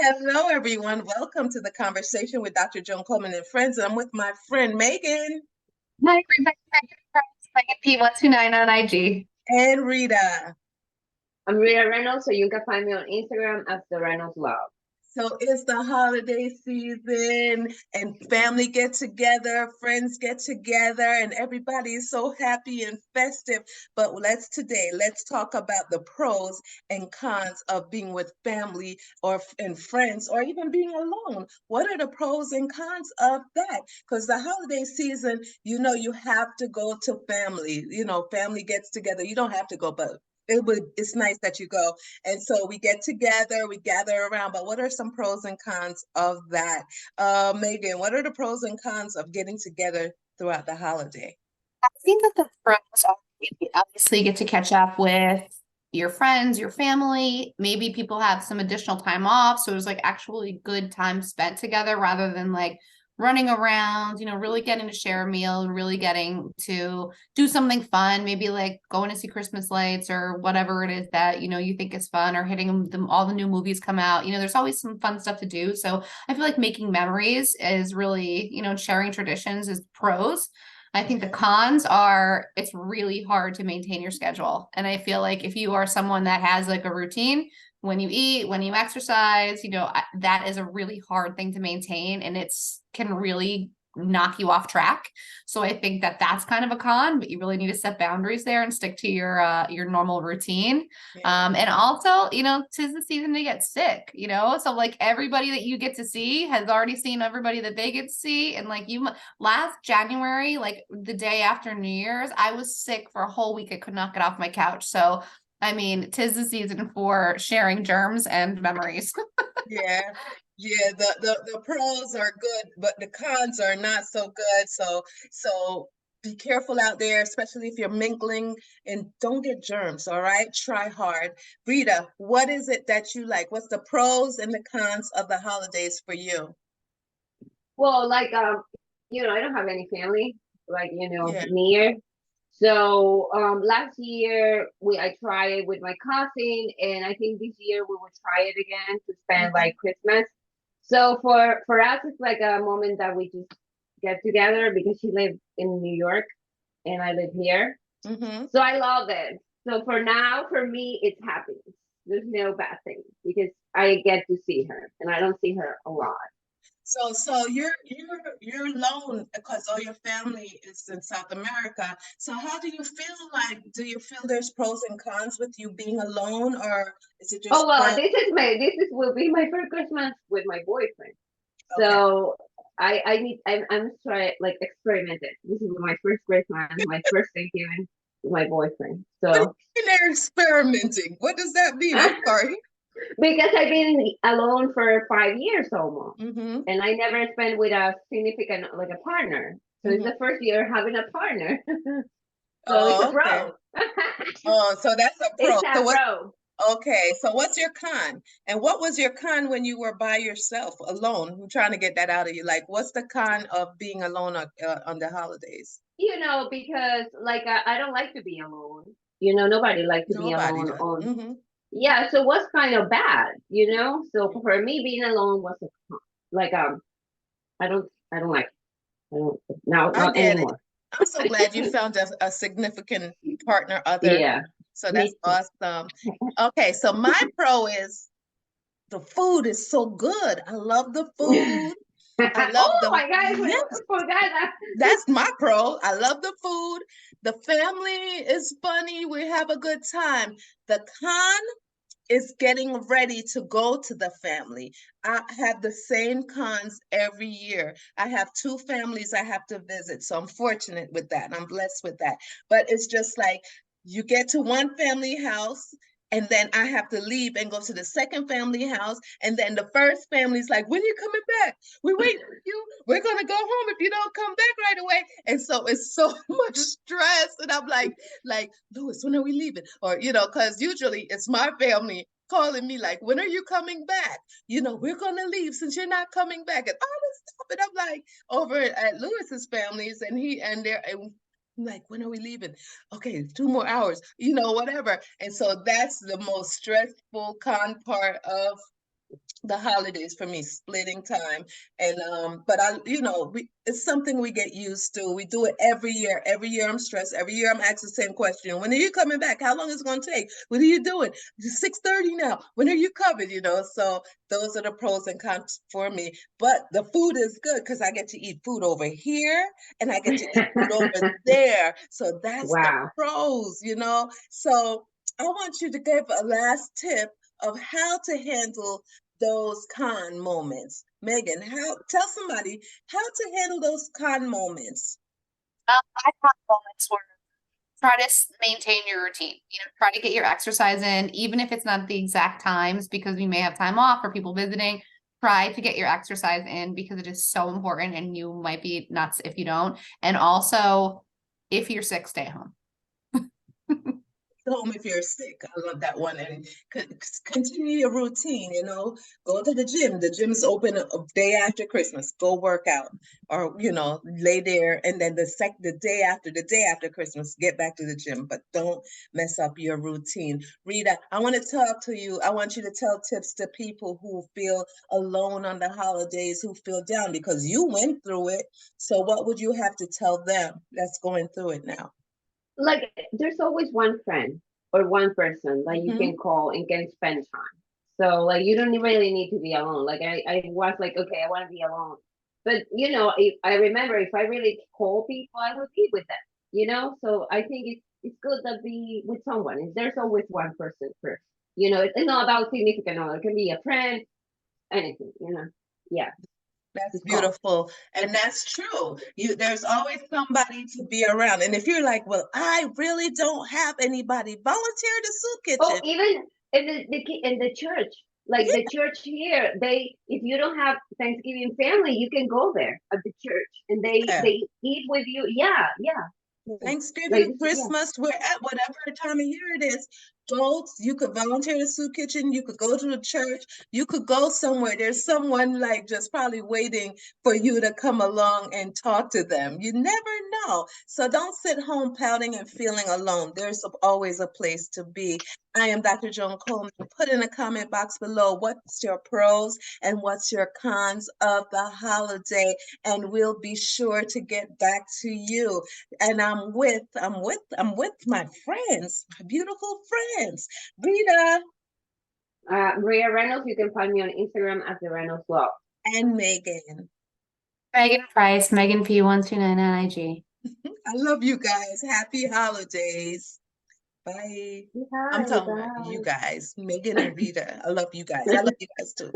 Hello, everyone. Welcome to the conversation with Dr. Joan Coleman and friends. I'm with my friend Megan Hi, everybody. Megan P129 on IG. and Rita. I'm Rita Reynolds, so you can find me on Instagram as the Reynolds Love. So it's the holiday season and family get together, friends get together, and everybody is so happy and festive. But let's talk about the pros and cons of being with family or and friends or even being alone. What are the pros and cons of that? Because the holiday season, you have to go to family. Family gets together. You don't have to go, but it's nice that you go. And so we get together, we gather around. But what are some pros and cons of that? Megan, what are the pros and cons of getting together throughout the holiday? I think that the pros are you obviously get to catch up with your friends, your family. Maybe people have some additional time off. So it was like actually good time spent together rather than like running around, really getting to share a meal, really getting to do something fun, maybe like going to see Christmas lights or whatever it is that, you think is fun, or hitting them, all the new movies come out. There's always some fun stuff to do. So I feel like making memories is really, sharing traditions is pros. I think the cons are it's really hard to maintain your schedule. And I feel like if you are someone that has like a routine, when you eat, when you exercise, that is a really hard thing to maintain, and it's can really knock you off track. So I think that that's kind of a con, but you really need to set boundaries there and stick to your normal routine. And also, 'tis the season to get sick, so like everybody that you get to see has already seen everybody that they get to see. And like last January, like the day after New Year's, I was sick for a whole week. I could not get off my couch. So I mean, 'tis the season for sharing germs and memories. Yeah. Yeah, the pros are good, but the cons are not so good. So be careful out there, especially if you're mingling, and don't get germs, all right? Try hard. Rita, what is it that you like? What's the pros and the cons of the holidays for you? Well, I don't have any family, Yeah. near. So last year I tried it with my cousin, and I think this year we will try it again to spend Mhm. like Christmas. So for us, it's like a moment that we just get together because she lives in New York and I live here. Mhm. So I love it. So for now, for me, it's happiness. There's no bad thing because I get to see her, and I don't see her a lot. So you're alone because all your family is in South America. So how do you feel like? Do you feel there's pros and cons with you being alone, or is it Oh just well, fun? this is will be my first Christmas with my boyfriend. Okay. So I'm trying like experimenting. This is my first Christmas, my first Thanksgiving with my boyfriend. What do So you mean they're experimenting? What does that mean? I'm sorry. because I've been alone for 5 years almost, Mm-hmm. and I never spent with a significant like a partner. So it's Mm-hmm. the first year having a partner. So it's a Oh, okay. pro. Oh, so that's a pro. It's a So what? pro. Okay. So what's your con? And what was your con when you were by yourself, alone? I'm trying to get that out of you. Like, what's the con of being alone on the holidays? Because like I don't like to be alone. Nobody likes to be Nobody alone does. on. Mm-hmm. Yeah, so what's kind of bad. So for me, being alone was like I don't like it. I don't now I not get it. anymore. I'm so glad you found a significant partner, other. Yeah, So that's me too. awesome. Okay, so my pro is the food is so good. I love the food. I love Oh the, my God, yes, I forgot that. that's my pro. I love the food. The family is funny. We have a good time. The con is getting ready to go to the family. I have the same cons every year. I have two families I have to visit. So I'm fortunate with that. I'm blessed with that. But it's just like you get to one family house, and then I have to leave and go to the second family house. And then the first family's like, when are you coming back? We wait for you. We're gonna go home if you don't come back right away. And so it's so much stress. And I'm like, Louis, when are we leaving? Or, because usually it's my family calling me like, when are you coming back? We're gonna leave since you're not coming back, and all this stuff. And I'm like, over at Lewis's families, and I'm like, when are we leaving? Okay, 2 more hours, whatever. And so that's the most stressful con part of the holidays for me, splitting time. And but I, it's something we get used to. We do it every year. Every year I'm stressed. Every year I'm asked the same question. When are you coming back? How long is it gonna take? What are you doing? It's 6:30 now. When are you coming? So those are the pros and cons for me. But the food is good because I get to eat food over here and I get to eat food over there. So that's the Wow. pros. So I want you to give a last tip of how to handle those con moments. Megan, tell somebody how to handle those con moments. I have moments where try to maintain your routine. Try to get your exercise in, even if it's not at the exact times, because we may have time off or people visiting. Try to get your exercise in because it is so important, and you might be nuts if you don't. And also, if you're sick, stay home. Home if you're sick. I love that one. And continue your routine, go to the gym. The gym's open a day after Christmas. Go work out, or lay there, and then the day after Christmas, get back to the gym. But don't mess up your routine. Rita, I want to talk to you. I want you to tell tips to people who feel alone on the holidays, who feel down, because you went through it. So what would you have to tell them that's going through it now? Like, there's always one friend or one person that you can call and can spend time. So like, you don't really need to be alone. Like I was like, okay, I want to be alone. But I remember if I really call people, I would be with them. So I think it's good to be with someone. And there's always one person first. It's not about significant other. It can be a friend, anything. Yeah. That's beautiful. And that's true. There's always somebody to be around. And if you're like, well, I really don't have anybody, volunteer at the soup Oh, kitchen. even in the church, like Yeah. the church here, if you don't have Thanksgiving family, you can go there at the church, and they eat with you. Yeah, yeah. Thanksgiving, Yeah. Christmas, we're at whatever time of year it is. You could volunteer at the soup kitchen, you could go to the church, you could go somewhere. There's someone like just probably waiting for you to come along and talk to them. You never know. So don't sit home pouting and feeling alone. There's always a place to be. I am Dr. Joan Coleman. Put in a comment box below what's your pros and what's your cons of the holiday, and we'll be sure to get back to you. And I'm with my friends, my beautiful friends. Rita Rita Reynolds, you can find me on Instagram as the Reynolds Vlog. and Megan. Megan Price, Megan P1299 IG. I love you guys. Happy holidays. Bye. I'm talking about you guys, Megan and Rita. I love you guys. I love you guys too.